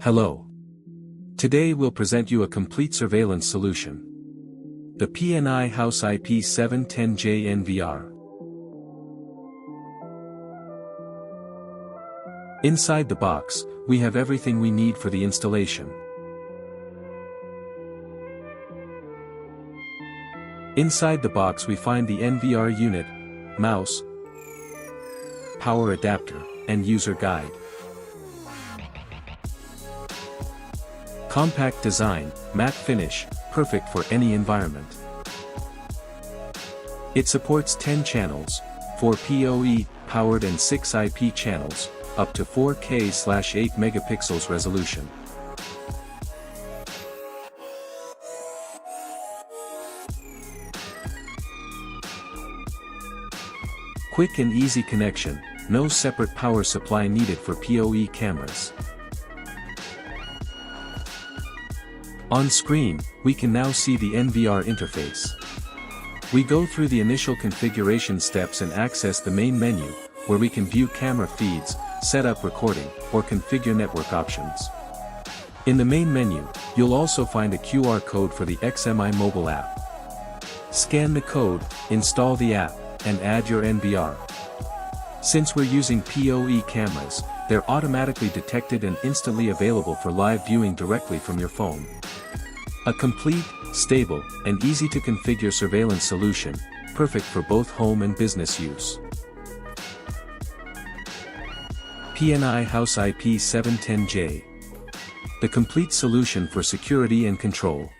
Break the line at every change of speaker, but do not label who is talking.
Hello. Today we'll present you a complete surveillance solution. The PNI House IP710J NVR. Inside the box, we have everything we need for the installation. Inside the box we find the NVR unit, mouse, power adapter, and user guide. Compact design, matte finish, perfect for any environment. It supports 10 channels, 4 PoE powered and 6 IP channels, up to 4K/8 megapixels resolution. Quick and easy connection, no separate power supply needed for PoE cameras. On screen, we can now see the NVR interface. We go through the initial configuration steps and access the main menu, where we can view camera feeds, set up recording, or configure network options. In the main menu, you'll also find a QR code for the XMI mobile app. Scan the code, install the app, and add your NVR. Since we're using PoE cameras, they're automatically detected and instantly available for live viewing directly from your phone. A complete, stable, and easy to configure surveillance solution, perfect for both home and business use. PNI House IP710J. The complete solution for security and control.